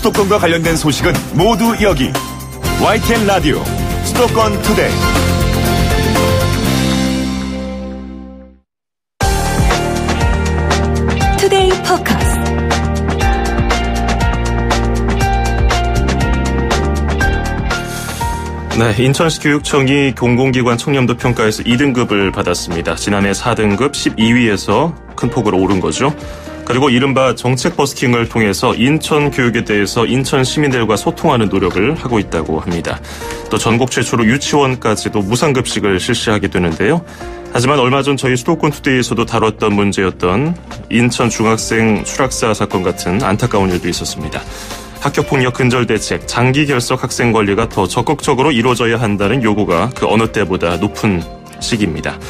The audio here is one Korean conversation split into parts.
수도권과 관련된 소식은 모두 여기. YTN 라디오 수도권 투데이. 투데이 포커스. 네, 인천시 교육청이 공공기관 청렴도 평가에서 2등급을 받았습니다. 지난해 4등급 12위에서 큰 폭으로 오른 거죠. 그리고 이른바 정책 버스킹을 통해서 인천 교육에 대해서 인천 시민들과 소통하는 노력을 하고 있다고 합니다. 또 전국 최초로 유치원까지도 무상급식을 실시하게 되는데요. 하지만 얼마 전 저희 수도권 투데이에서도 다뤘던 문제였던 인천 중학생 추락사 사건 같은 안타까운 일도 있었습니다. 학교폭력 근절 대책, 장기 결석 학생 관리가 더 적극적으로 이루어져야 한다는 요구가 그 어느 때보다 높은 시기입니다.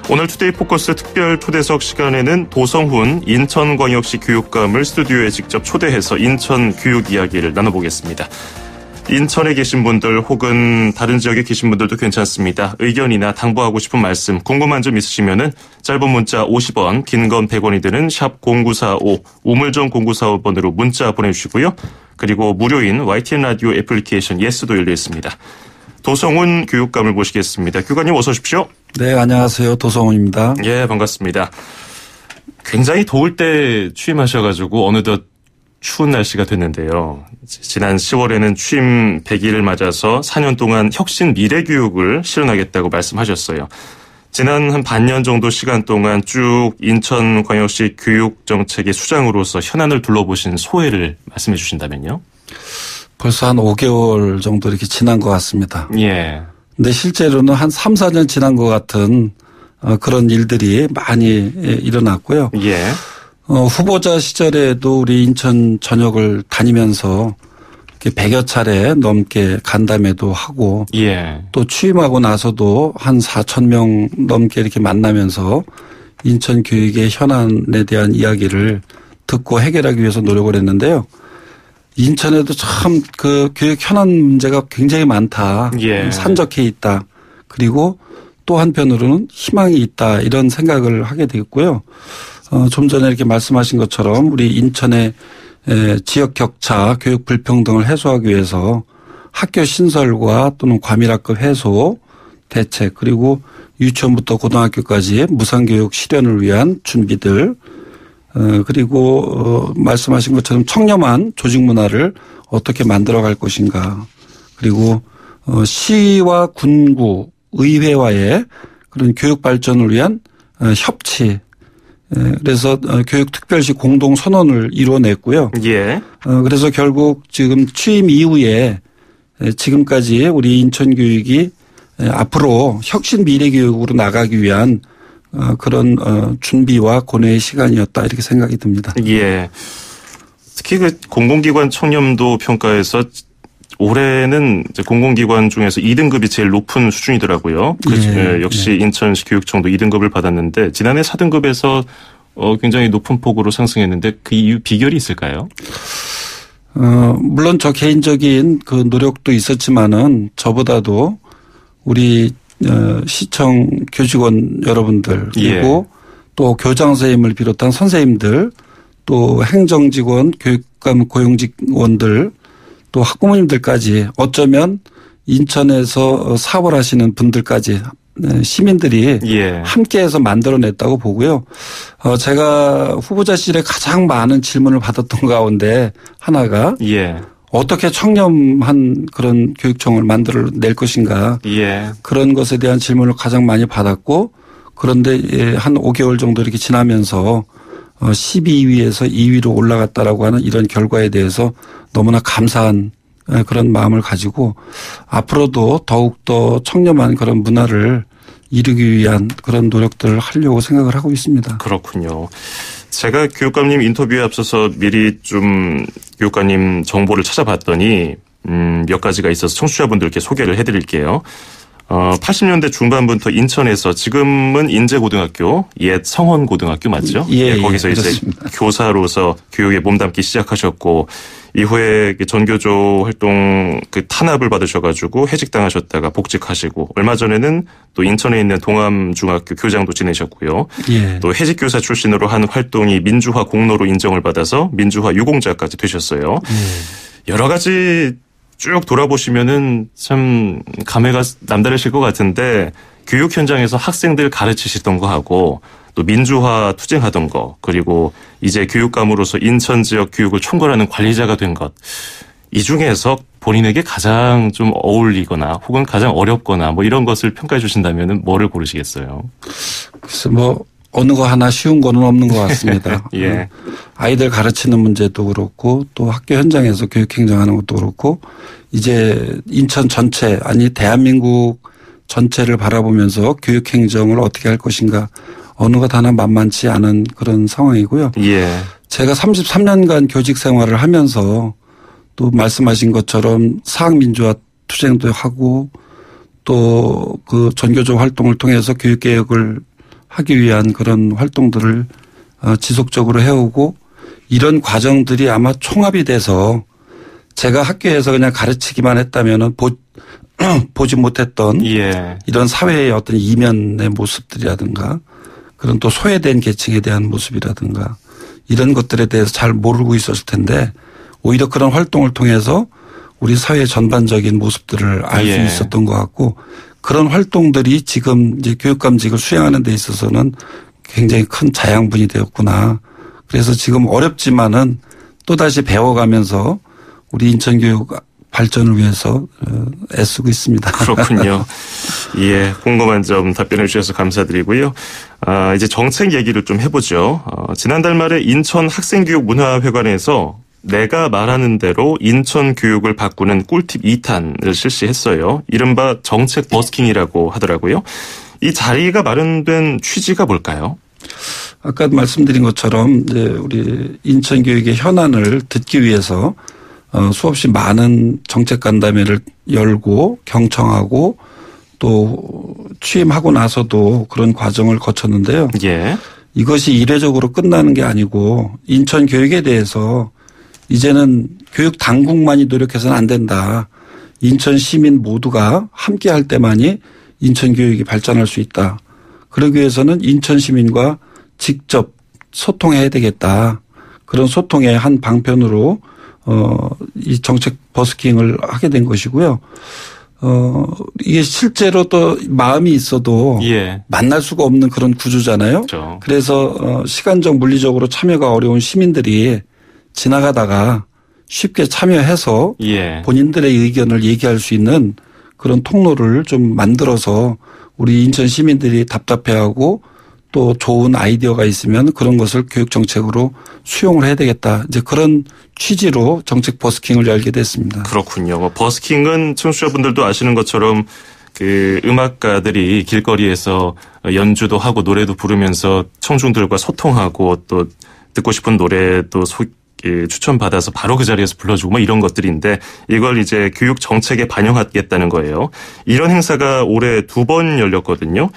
오늘 투데이 포커스 특별 초대석 시간에는 도성훈 인천광역시 교육감을 스튜디오에 직접 초대해서 인천 교육 이야기를 나눠보겠습니다. 인천에 계신 분들 혹은 다른 지역에 계신 분들도 괜찮습니다. 의견이나 당부하고 싶은 말씀, 궁금한 점 있으시면은 짧은 문자 50원, 긴 건 100원이 드는 샵 0945, 우물정 0945번으로 문자 보내주시고요. 그리고 무료인 YTN 라디오 애플리케이션 예스도 열려 있습니다. 도성훈 교육감을 모시겠습니다. 교관님 어서 오십시오. 네, 안녕하세요. 도성훈입니다. 예, 반갑습니다. 굉장히 더울 때 취임하셔가지고 어느덧 추운 날씨가 됐는데요. 지난 10월에는 취임 100일을 맞아서 4년 동안 혁신 미래교육을 실현하겠다고 말씀하셨어요. 지난 한 반년 정도 시간 동안 쭉 인천광역시 교육정책의 수장으로서 현안을 둘러보신 소회를 말씀해 주신다면요. 벌써 한 5개월 정도 이렇게 지난 것 같습니다. 예. 근데 실제로는 한 3, 4년 지난 것 같은 그런 일들이 많이 일어났고요. 예. 후보자 시절에도 우리 인천 전역을 다니면서 100여 차례 넘게 간담회도 하고 예. 또 취임하고 나서도 한 4천 명 넘게 이렇게 만나면서 인천 교육의 현안에 대한 이야기를 듣고 해결하기 위해서 노력을 했는데요. 인천에도 참 그 교육 현안 문제가 굉장히 많다. 예. 산적해 있다. 그리고 또 한편으로는 희망이 있다. 이런 생각을 하게 되었고요. 좀 전에 이렇게 말씀하신 것처럼 우리 인천의 지역 격차, 교육 불평등을 해소하기 위해서 학교 신설과 또는 과밀학급 해소 대책 그리고 유치원부터 고등학교까지 무상교육 실현을 위한 준비들 그리고 말씀하신 것처럼 청렴한 조직 문화를 어떻게 만들어갈 것인가 그리고 시와 군구, 의회와의 그런 교육 발전을 위한 협치 그래서 교육특별시 공동선언을 이뤄냈고요. 예. 그래서 결국 지금 취임 이후에 지금까지 우리 인천교육이 앞으로 혁신 미래교육으로 나가기 위한 그런 준비와 고뇌의 시간이었다 이렇게 생각이 듭니다. 예. 특히 그 공공기관 청렴도 평가에서 올해는 이제 공공기관 중에서 2등급이 제일 높은 수준이더라고요. 예. 역시 인천시 교육청도 2등급을 받았는데 지난해 4등급에서 굉장히 높은 폭으로 상승했는데 그 이유 비결이 있을까요? 물론 저 개인적인 그 노력도 있었지만은 저보다도 우리 시청 교직원 여러분들 그리고 예. 또 교장 선생님을 비롯한 선생님들 또 행정직원, 교육감 고용직원들 또 학부모님들까지 어쩌면 인천에서 사업을 하시는 분들까지 시민들이 예. 함께해서 만들어냈다고 보고요. 제가 후보자 시절에 가장 많은 질문을 받았던 가운데 하나가 예. 어떻게 청렴한 그런 교육청을 만들어낼 것인가. 예. 그런 것에 대한 질문을 가장 많이 받았고 그런데 한 5개월 정도 이렇게 지나면서 12위에서 2위로 올라갔다라고 하는 이런 결과에 대해서 너무나 감사한 그런 마음을 가지고 앞으로도 더욱더 청렴한 그런 문화를 이루기 위한 그런 노력들을 하려고 생각을 하고 있습니다. 그렇군요. 제가 교육감님 인터뷰에 앞서서 미리 좀 교육감님 정보를 찾아봤더니 몇 가지가 있어서 청취자분들께 소개를 해드릴게요. 80년대 중반부터 인천에서 지금은 인제고등학교, 옛 성원고등학교 맞죠? 예, 거기서 이제 그렇습니다. 교사로서 교육에 몸담기 시작하셨고 이후에 전교조 활동 그 탄압을 받으셔가지고 해직당하셨다가 복직하시고 얼마 전에는 또 인천에 있는 동암중학교 교장도 지내셨고요. 예. 또 해직교사 출신으로 한 활동이 민주화 공로로 인정을 받아서 민주화 유공자까지 되셨어요. 여러 가지 쭉 돌아보시면은 참 감회가 남다르실 것 같은데 교육 현장에서 학생들 가르치시던 거 하고 또 민주화 투쟁하던 거 그리고 이제 교육감으로서 인천 지역 교육을 총괄하는 관리자가 된 것. 이 중에서 본인에게 가장 좀 어울리거나 혹은 가장 어렵거나 뭐 이런 것을 평가해 주신다면 뭐를 고르시겠어요? 글쎄 뭐 어느 거 하나 쉬운 거는 없는 것 같습니다. 예. 아이들 가르치는 문제도 그렇고 또 학교 현장에서 교육행정하는 것도 그렇고 이제 인천 전체 아니 대한민국 전체를 바라보면서 교육행정을 어떻게 할 것인가 어느 것 하나 만만치 않은 그런 상황이고요. 예. 제가 33년간 교직 생활을 하면서 또 말씀하신 것처럼 사학민주화 투쟁도 하고 또 그 전교조 활동을 통해서 교육개혁을 하기 위한 그런 활동들을 지속적으로 해오고 이런 과정들이 아마 총합이 돼서 제가 학교에서 그냥 가르치기만 했다면은 보지 못했던 예. 이런 사회의 어떤 이면의 모습들이라든가 그런 또 소외된 계층에 대한 모습이라든가 이런 것들에 대해서 잘 모르고 있었을 텐데 오히려 그런 활동을 통해서 우리 사회 전반적인 모습들을 알 수 예. 있었던 것 같고 그런 활동들이 지금 이제 교육감직을 수행하는 데 있어서는 굉장히 큰 자양분이 되었구나. 그래서 지금 어렵지만은 또다시 배워가면서 우리 인천교육 발전을 위해서 애쓰고 있습니다. 그렇군요. 예, 궁금한 점 답변해 주셔서 감사드리고요. 이제 정책 얘기를 좀 해보죠. 지난달 말에 인천 학생교육문화회관에서 내가 말하는 대로 인천 교육을 바꾸는 꿀팁 2탄을 실시했어요. 이른바 정책 버스킹이라고 하더라고요. 이 자리가 마련된 취지가 뭘까요? 아까 말씀드린 것처럼 이제 우리 인천 교육의 현안을 듣기 위해서 수없이 많은 정책 간담회를 열고 경청하고 또 취임하고 나서도 그런 과정을 거쳤는데요. 예. 이것이 이례적으로 끝나는 게 아니고 인천 교육에 대해서 이제는 교육 당국만이 노력해서는 안 된다. 인천 시민 모두가 함께 할 때만이 인천 교육이 발전할 수 있다. 그러기 위해서는 인천 시민과 직접 소통해야 되겠다. 그런 소통의 한 방편으로 이 정책 버스킹을 하게 된 것이고요. 이게 실제로 또 마음이 있어도 예. 만날 수가 없는 그런 구조잖아요. 그렇죠. 그래서 시간적 물리적으로 참여가 어려운 시민들이 지나가다가 쉽게 참여해서 예. 본인들의 의견을 얘기할 수 있는 그런 통로를 좀 만들어서 우리 인천 시민들이 답답해하고 또 좋은 아이디어가 있으면 그런 것을 교육 정책으로 수용을 해야 되겠다. 이제 그런 취지로 정책 버스킹을 열게 됐습니다. 그렇군요. 버스킹은 청취자분들도 아시는 것처럼 그 음악가들이 길거리에서 연주도 하고 노래도 부르면서 청중들과 소통하고 또 듣고 싶은 노래도 추천받아서 바로 그 자리에서 불러주고 뭐 이런 것들인데 이걸 이제 교육 정책에 반영하겠다는 거예요. 이런 행사가 올해 2번 열렸거든요.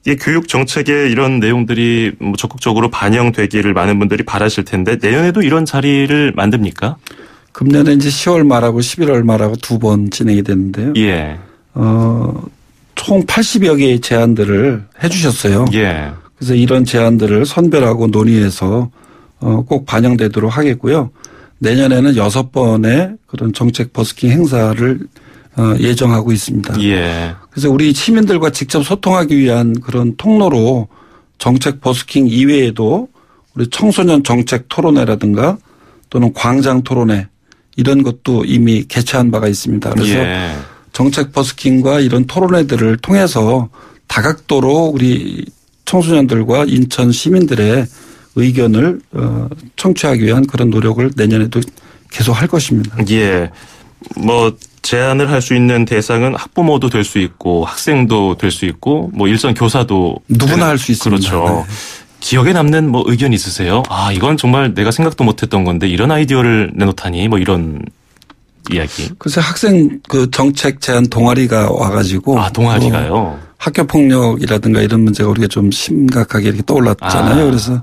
이 교육 정책에 이런 내용들이 뭐 적극적으로 반영되기를 많은 분들이 바라실 텐데 내년에도 이런 자리를 만듭니까? 금년에 이제 10월 말하고 11월 말하고 2번 진행이 됐는데요. 예. 총 80여 개의 제안들을 해 주셨어요. 예. 그래서 이런 제안들을 선별하고 논의해서 꼭 반영되도록 하겠고요. 내년에는 6번의 그런 정책 버스킹 행사를 예정하고 있습니다. 예. 그래서 우리 시민들과 직접 소통하기 위한 그런 통로로 정책 버스킹 이외에도 우리 청소년 정책 토론회라든가 또는 광장 토론회 이런 것도 이미 개최한 바가 있습니다. 그래서 예. 정책 버스킹과 이런 토론회들을 통해서 다각도로 우리 청소년들과 인천 시민들의 의견을 청취하기 위한 그런 노력을 내년에도 계속 할 것입니다. 예. 뭐 제안을 할 수 있는 대상은 학부모도 될 수 있고 학생도 될 수 있고 뭐 일선 교사도 누구나 할 수 있습니다. 그렇죠. 네. 기억에 남는 뭐 의견 있으세요? 아, 이건 정말 내가 생각도 못했던 건데 이런 아이디어를 내놓다니 뭐 이런 이야기. 그래서 학생 그 정책 제안 동아리가 와가지고 동아리가요. 학교 폭력이라든가 이런 문제가 우리가 좀 심각하게 이렇게 떠올랐잖아요. 그래서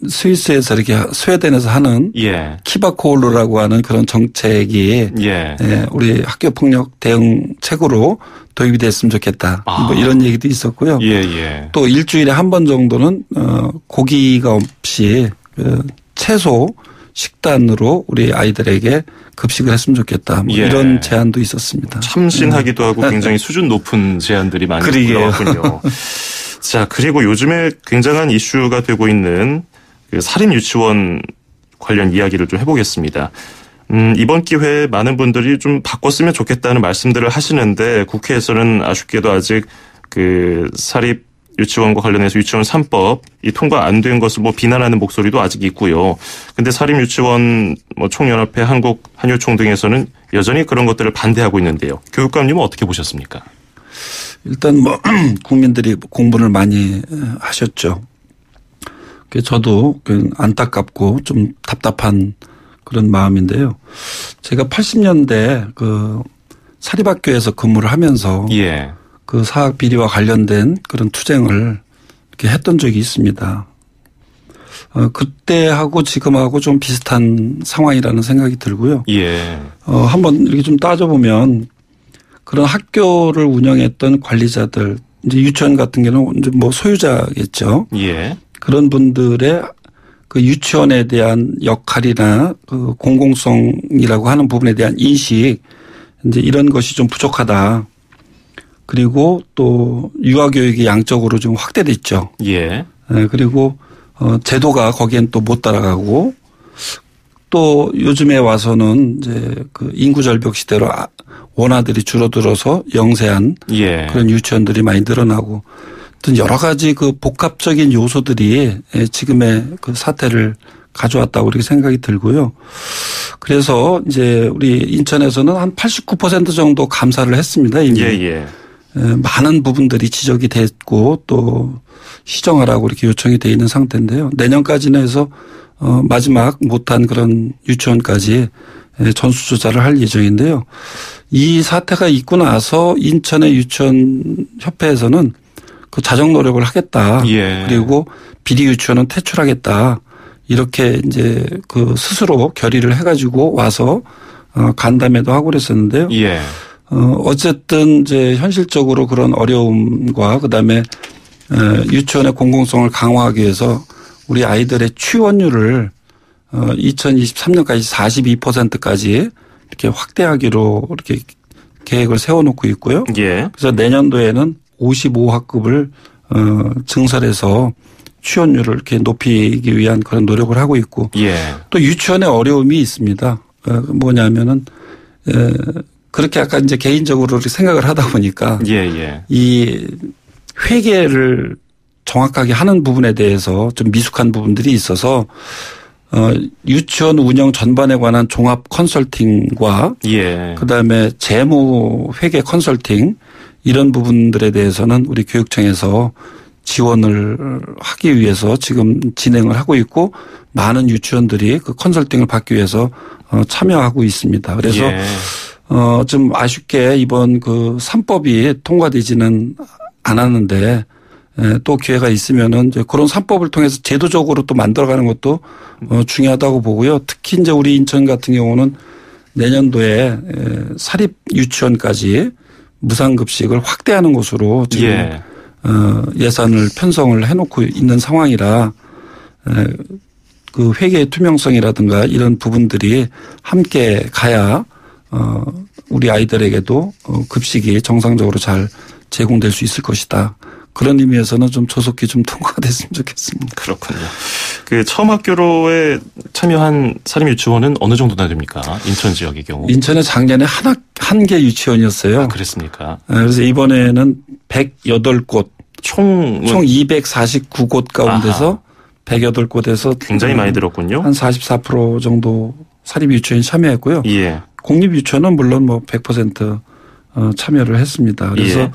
스위스에서 이렇게 스웨덴에서 하는 예. 키바코올루라고 하는 그런 정책이 예. 우리 학교 폭력 대응책으로 도입이 됐으면 좋겠다. 뭐 이런 얘기도 있었고요. 예, 예. 또 일주일에 한 번 정도는 고기가 없이 채소 식단으로 우리 아이들에게 급식을 했으면 좋겠다. 뭐 예. 이런 제안도 있었습니다. 참신하기도 하고 굉장히 수준 높은 제안들이 많이 그러게요. 올라왔군요. 자, 그리고 요즘에 굉장한 이슈가 되고 있는 그 사립 유치원 관련 이야기를 좀 해보겠습니다. 이번 기회에 많은 분들이 좀 바꿨으면 좋겠다는 말씀들을 하시는데 국회에서는 아쉽게도 아직 그 사립 유치원과 관련해서 유치원 3법이 통과 안 된 것을 뭐 비난하는 목소리도 아직 있고요. 근데 사립 유치원 뭐 총연합회 한국 한유총 등에서는 여전히 그런 것들을 반대하고 있는데요. 교육감님은 어떻게 보셨습니까? 일단 뭐 국민들이 공부를 많이 하셨죠. 저도 안타깝고 좀 답답한 그런 마음인데요. 제가 80년대 그 사립학교에서 근무를 하면서 예. 그 사학 비리와 관련된 그런 투쟁을 이렇게 했던 적이 있습니다. 그때하고 지금하고 좀 비슷한 상황이라는 생각이 들고요. 예. 한번 이렇게 좀 따져보면 그런 학교를 운영했던 관리자들, 이제 유치원 같은 경우는 이제 뭐 소유자겠죠. 예. 그런 분들의 그 유치원에 대한 역할이나 그 공공성이라고 하는 부분에 대한 인식, 이제 이런 것이 좀 부족하다. 그리고 또 유아교육이 양적으로 좀 확대됐죠. 예. 그리고 제도가 거기엔 또 못 따라가고 또 요즘에 와서는 이제 그 인구 절벽 시대로 원아들이 줄어들어서 영세한 예. 그런 유치원들이 많이 늘어나고 어떤 여러 가지 그 복합적인 요소들이 지금의 그 사태를 가져왔다고 이렇게 생각이 들고요. 그래서 이제 우리 인천에서는 한 89% 정도 감사를 했습니다. 이미. 예. 많은 부분들이 지적이 됐고 또 시정하라고 이렇게 요청이 돼 있는 상태인데요. 내년까지는 해서 마지막 못한 그런 유치원까지 전수조사를 할 예정인데요. 이 사태가 있고 나서 인천의 유치원 협회에서는 그 자정 노력을 하겠다. 예. 그리고 비리 유치원은 퇴출하겠다. 이렇게 이제 그 스스로 결의를 해가지고 와서 간담회도 하고 그랬었는데요. 예. 어쨌든 이제 현실적으로 그런 어려움과 그다음에 유치원의 공공성을 강화하기 위해서 우리 아이들의 취원율을 2023년까지 42%까지 이렇게 확대하기로 이렇게 계획을 세워놓고 있고요. 예. 그래서 내년도에는 55학급을 증설해서 취원율을 이렇게 높이기 위한 그런 노력을 하고 있고 예. 또 유치원의 어려움이 있습니다. 뭐냐면은 그렇게 약간 이제 개인적으로 생각을 하다 보니까 예. 이 회계를 정확하게 하는 부분에 대해서 좀 미숙한 부분들이 있어서 유치원 운영 전반에 관한 종합 컨설팅과 예. 그다음에 재무 회계 컨설팅 이런 부분들에 대해서는 우리 교육청에서 지원을 하기 위해서 지금 진행을 하고 있고 많은 유치원들이 그 컨설팅을 받기 위해서 참여하고 있습니다. 그래서 예. 좀 아쉽게 이번 그 3법이 통과되지는 않았는데 또 기회가 있으면은 이제 그런 3법을 통해서 제도적으로 또 만들어가는 것도 중요하다고 보고요. 특히 이제 우리 인천 같은 경우는 내년도에 사립 유치원까지 무상급식을 확대하는 것으로 지금 예. 예산을 편성을 해놓고 있는 상황이라 그 회계의 투명성이라든가 이런 부분들이 함께 가야 우리 아이들에게도 급식이 정상적으로 잘 제공될 수 있을 것이다. 그런 의미에서는 좀 조속히 좀 통과가 됐으면 좋겠습니다. 그렇군요. 그 처음 학교로에 참여한 사립 유치원은 어느 정도나 됩니까? 인천 지역의 경우. 인천에 작년에 한 개 유치원이었어요. 아, 그랬습니까? 그래서 이번에는 108곳 총 249곳 가운데서 108곳에서 굉장히 많이 들었군요. 한 44% 정도 사립 유치원이 참여했고요. 예. 공립 유치원은 물론 뭐 100% 참여를 했습니다. 그래서 예.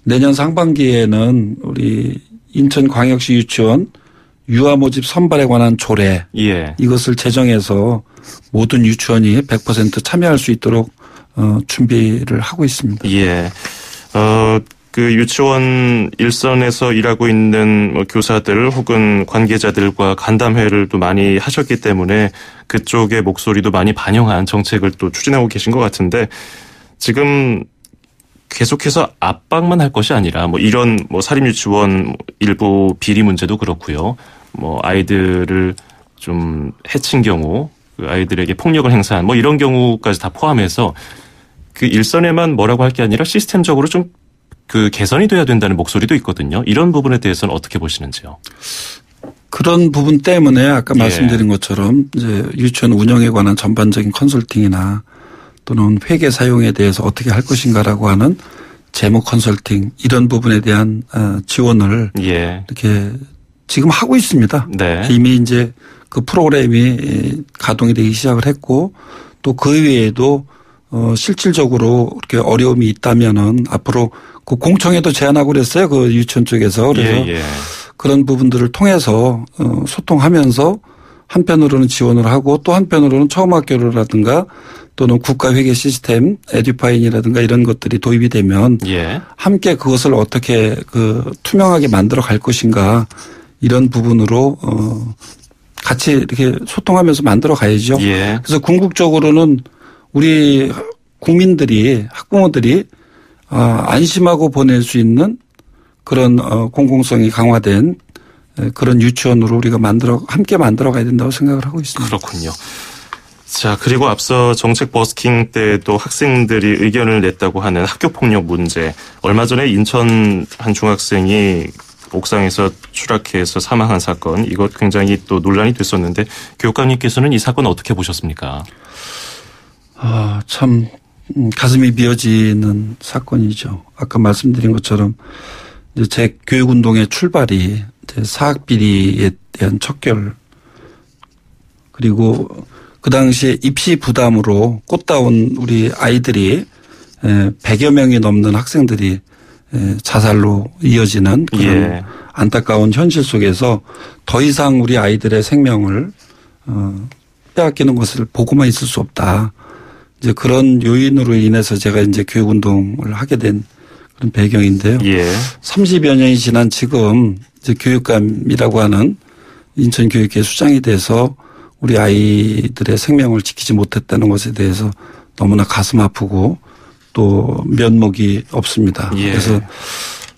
내년 상반기에는 우리 인천광역시 유치원 유아 모집 선발에 관한 조례 예. 이것을 제정해서 모든 유치원이 100% 참여할 수 있도록 준비를 하고 있습니다. 예. 그 유치원 일선에서 일하고 있는 뭐 교사들 혹은 관계자들과 간담회를 또 많이 하셨기 때문에 그쪽의 목소리도 많이 반영한 정책을 또 추진하고 계신 것 같은데 지금 계속해서 압박만 할 것이 아니라 뭐 이런 뭐 사립 유치원 일부 비리 문제도 그렇고요. 뭐 아이들을 좀 해친 경우, 그 아이들에게 폭력을 행사한 뭐 이런 경우까지 다 포함해서 그 일선에만 뭐라고 할 게 아니라 시스템적으로 좀 그 개선이 돼야 된다는 목소리도 있거든요. 이런 부분에 대해서는 어떻게 보시는지요? 그런 부분 때문에 아까 말씀드린 것처럼 이제 유치원 운영에 관한 전반적인 컨설팅이나 또는 회계 사용에 대해서 어떻게 할 것인가라고 하는 재무 컨설팅 이런 부분에 대한 지원을 이렇게 지금 하고 있습니다. 네. 이미 이제 그 프로그램이 가동이 되기 시작을 했고 또 그 외에도 실질적으로 이렇게 어려움이 있다면은 앞으로 그 공청회도 제안하고 그랬어요. 그 유치원 쪽에서. 그래서 그런 부분들을 통해서 소통하면서 한편으로는 지원을 하고 또 한편으로는 처음 학교라든가 또는 국가회계 시스템 에듀파인이라든가 이런 것들이 도입이 되면 함께 그것을 어떻게 그 투명하게 만들어 갈 것인가 이런 부분으로 같이 이렇게 소통하면서 만들어 가야죠. 그래서 궁극적으로는 우리 국민들이 학부모들이 안심하고 보낼 수 있는 그런 공공성이 강화된 그런 유치원으로 우리가 함께 만들어 가야 된다고 생각을 하고 있습니다. 그렇군요. 자, 그리고 앞서 정책 버스킹 때도 학생들이 의견을 냈다고 하는 학교폭력 문제. 얼마 전에 인천 한 중학생이 옥상에서 추락해서 사망한 사건. 이것 굉장히 또 논란이 됐었는데 교육감님께서는 이 사건 어떻게 보셨습니까? 참 가슴이 미어지는 사건이죠. 아까 말씀드린 것처럼 이제 제 교육운동의 출발이 이제 사학비리에 대한 척결 그리고 그 당시에 입시 부담으로 꽃다운 우리 아이들이 100여 명이 넘는 학생들이 자살로 이어지는 그런 안타까운 현실 속에서 더 이상 우리 아이들의 생명을 빼앗기는 것을 보고만 있을 수 없다. 이제 그런 요인으로 인해서 제가 이제 교육운동을 하게 된 그런 배경인데요. 30여 년이 지난 지금 이제 교육감이라고 하는 인천교육계 수장이 돼서 우리 아이들의 생명을 지키지 못했다는 것에 대해서 너무나 가슴 아프고 또 면목이 없습니다. 그래서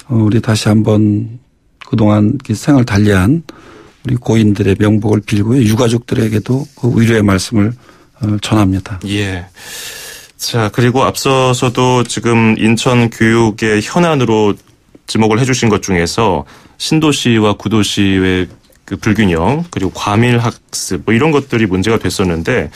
우리 다시 한번 그동안 생을 달리한 우리 고인들의 명복을 빌고요. 유가족들에게도 그 위로의 말씀을 전합니다. 자, 그리고 앞서서도 지금 인천 교육의 현안으로 지목을 해 주신 것 중에서 신도시와 구도시의 그 불균형 그리고 과밀 학습 뭐 이런 것들이 문제가 됐었는데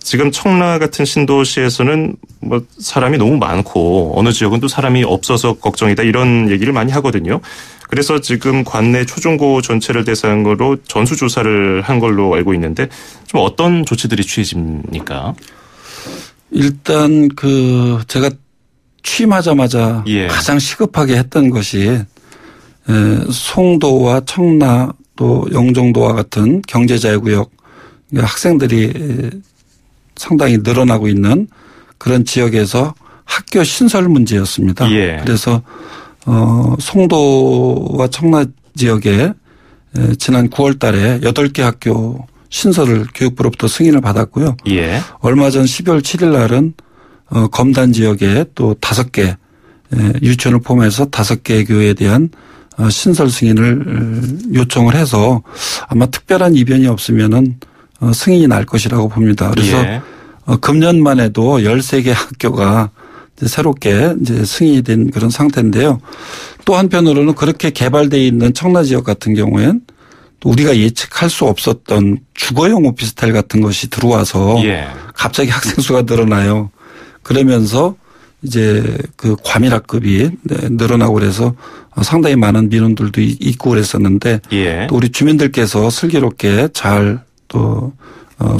지금 청라 같은 신도시에서는 뭐 사람이 너무 많고 어느 지역은 또 사람이 없어서 걱정이다 이런 얘기를 많이 하거든요. 그래서 지금 관내 초중고 전체를 대상으로 전수조사를 한 걸로 알고 있는데 좀 어떤 조치들이 취해집니까? 일단 제가 취임하자마자 가장 시급하게 했던 것이 송도와 청라 또 영종도와 같은 경제자유구역 학생들이 상당히 늘어나고 있는 그런 지역에서 학교 신설 문제였습니다. 그래서 송도와 청라 지역에 지난 9월 달에 8개 학교 신설을 교육부로부터 승인을 받았고요. 얼마 전 12월 7일 날은 검단 지역에 또 5개 유치원을 포함해서 5개 교회에 대한 신설 승인을 요청을 해서 아마 특별한 이변이 없으면은 승인이 날 것이라고 봅니다. 그래서 금년만 해도 13개 학교가 이제 새롭게 이제 승인이 된 그런 상태인데요. 또 한편으로는 그렇게 개발되어 있는 청라 지역 같은 경우엔 또 우리가 예측할 수 없었던 주거용 오피스텔 같은 것이 들어와서 갑자기 학생 수가 늘어나요. 그러면서 이제 그 과밀학급이 늘어나고 그래서 상당히 많은 민원들도 있고 그랬었는데 또 우리 주민들께서 슬기롭게 잘 또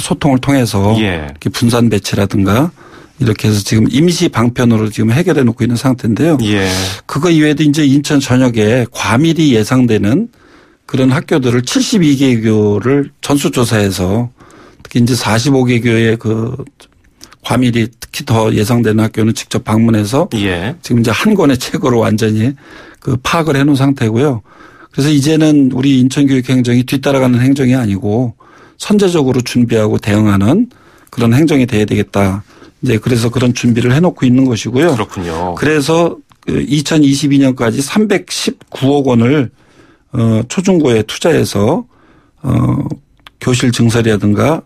소통을 통해서 이렇게 분산 배치라든가 이렇게 해서 지금 임시 방편으로 지금 해결해 놓고 있는 상태인데요. 그거 이외에도 이제 인천 전역에 과밀이 예상되는 그런 학교들을 72개 교를 전수조사해서 특히 이제 45개 교의 그 과밀이 특히 더 예상되는 학교는 직접 방문해서 지금 이제 한 권의 책으로 완전히 그 파악을 해 놓은 상태고요. 그래서 이제는 우리 인천교육 행정이 뒤따라가는 행정이 아니고 선제적으로 준비하고 대응하는 그런 행정이 돼야 되겠다. 이제 그래서 그런 준비를 해 놓고 있는 것이고요. 그렇군요. 그래서 2022년까지 319억 원을 초중고에 투자해서 교실 증설이라든가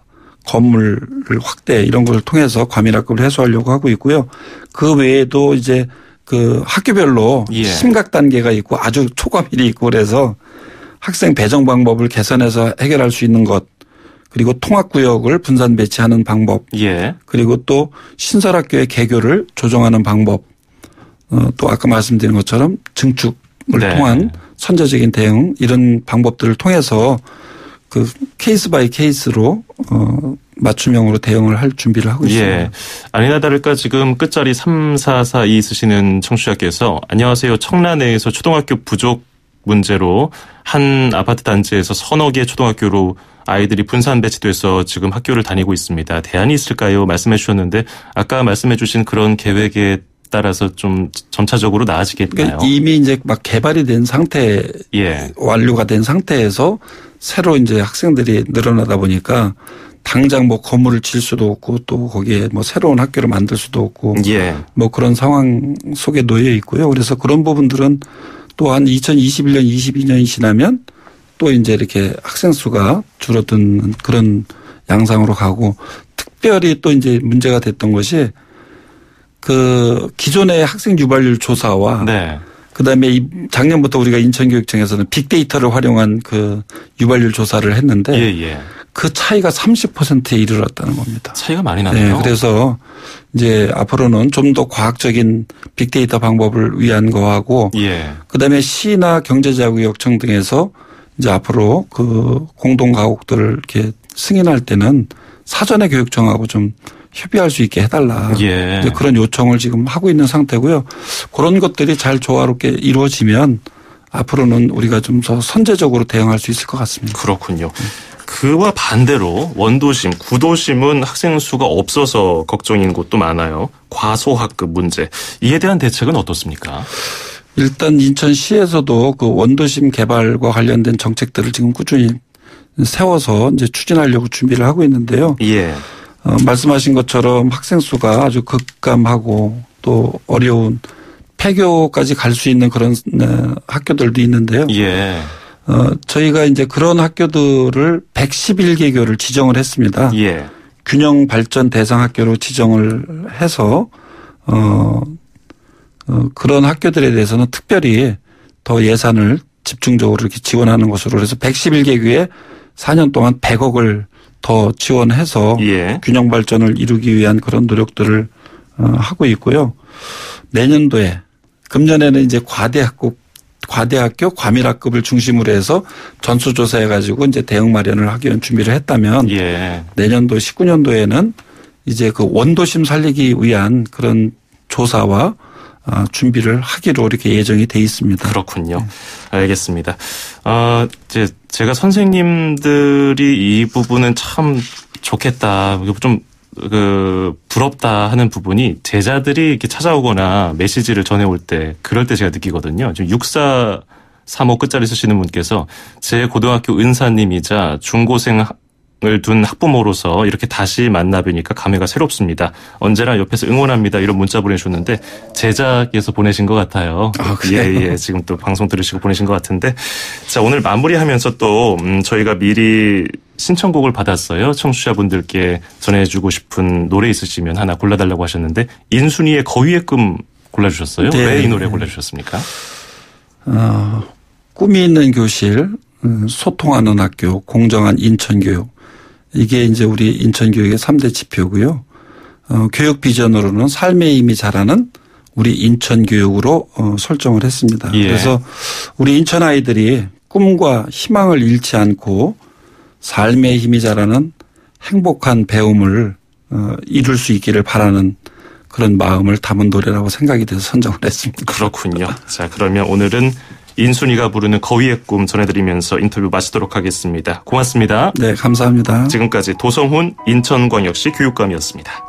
건물 확대 이런 걸 통해서 과밀학급을 해소하려고 하고 있고요. 그 외에도 이제 그 학교별로 예. 심각 단계가 있고 아주 초과밀이 있고 그래서 학생 배정 방법을 개선해서 해결할 수 있는 것, 그리고 통학구역을 분산 배치하는 방법, 예. 그리고 또 신설학교의 개교를 조정하는 방법, 또 아까 말씀드린 것처럼 증축을 네. 통한 선제적인 대응 이런 방법들을 통해서 그 케이스 바이 케이스로 맞춤형으로 대응을 할 준비를 하고 있습니다. 예. 아니나 다를까 지금 끝자리 3442 쓰시는 청취자께서 안녕하세요. 청라내에서 초등학교 부족 문제로 한 아파트 단지에서 서너 개 초등학교로 아이들이 분산 배치돼서 지금 학교를 다니고 있습니다. 대안이 있을까요? 말씀해 주셨는데 아까 말씀해 주신 그런 계획에 따라서 좀 점차적으로 나아지겠나요? 그러니까 이미 이제 막 개발이 된 상태, 예. 완료가 된 상태에서 새로 이제 학생들이 늘어나다 보니까 당장 뭐 건물을 질 수도 없고 또 거기에 뭐 새로운 학교를 만들 수도 없고 예. 뭐 그런 상황 속에 놓여 있고요. 그래서 그런 부분들은 또한 2021년, 22년이 지나면 또 이제 이렇게 학생 수가 줄어드는 그런 양상으로 가고, 특별히 또 이제 문제가 됐던 것이 그 기존의 학생 유발률 조사와 네. 그다음에 작년부터 우리가 인천교육청에서는 빅데이터를 활용한 그 유발률 조사를 했는데 예. 그 차이가 30%에 이르렀다는 겁니다. 차이가 많이 나네요. 네, 그래서 이제 앞으로는 좀 더 과학적인 빅데이터 방법을 위한 거하고, 예. 그다음에 시나 경제자구역청 등에서 이제 앞으로 그 공동 가옥들을 이렇게 승인할 때는 사전에 교육청하고 좀 협의할 수 있게 해달라. 예. 이제 그런 요청을 지금 하고 있는 상태고요. 그런 것들이 잘 조화롭게 이루어지면 앞으로는 우리가 좀 더 선제적으로 대응할 수 있을 것 같습니다. 그렇군요. 그와 반대로 원도심, 구도심은 학생 수가 없어서 걱정인 곳도 많아요. 과소학급 문제. 이에 대한 대책은 어떻습니까? 일단 인천시에서도 그 원도심 개발과 관련된 정책들을 지금 꾸준히 세워서 이제 추진하려고 준비를 하고 있는데요. 예. 말씀하신 것처럼 학생 수가 아주 급감하고 또 어려운 폐교까지 갈 수 있는 그런 학교들도 있는데요. 예. 저희가 이제 그런 학교들을 111개교를 지정을 했습니다. 예. 균형 발전 대상 학교로 지정을 해서 그런 학교들에 대해서는 특별히 더 예산을 집중적으로 이렇게 지원하는 것으로 해서 111개교에 4년 동안 100억을 더 지원해서 예. 균형 발전을 이루기 위한 그런 노력들을 하고 있고요. 내년도에 금년에는 이제 과대학교 과밀학급을 중심으로 해서 전수조사해 가지고 이제 대응 마련을 하기 위한 준비를 했다면 예. 내년도 19년도에는 이제 그 원도심 살리기 위한 그런 조사와 준비를 하기로 이렇게 예정이 돼 있습니다. 그렇군요. 알겠습니다. 제가 선생님들이 이 부분은 참 좋겠다, 좀 부럽다 하는 부분이 제자들이 이렇게 찾아오거나 메시지를 전해올 때 그럴 때 제가 느끼거든요. 지금 6435 끝자리 쓰시는 분께서 제 고등학교 은사님이자 중고생을 둔 학부모로서 이렇게 다시 만나뵈니까 감회가 새롭습니다. 언제나 옆에서 응원합니다. 이런 문자 보내주셨는데 제자께서 보내신 것 같아요. 예. 지금 또 방송 들으시고 보내신 것 같은데, 자, 오늘 마무리하면서 또 저희가 미리 신청곡을 받았어요. 청취자분들께 전해주고 싶은 노래 있으시면 하나 골라달라고 하셨는데 인순이의 거위의 꿈 골라주셨어요. 네. 왜 이 노래 골라주셨습니까? 꿈이 있는 교실, 소통하는 학교, 공정한 인천교육. 이게 이제 우리 인천교육의 3대 지표고요. 교육 비전으로는 삶의 힘이 자라는 우리 인천교육으로 설정을 했습니다. 예. 그래서 우리 인천 아이들이 꿈과 희망을 잃지 않고 삶의 힘이 자라는 행복한 배움을 이룰 수 있기를 바라는 그런 마음을 담은 노래라고 생각이 돼서 선정을 했습니다. 그렇군요. 자, 그러면 오늘은 인순이가 부르는 거위의 꿈 전해드리면서 인터뷰 마치도록 하겠습니다. 고맙습니다. 네, 감사합니다. 지금까지 도성훈 인천광역시 교육감이었습니다.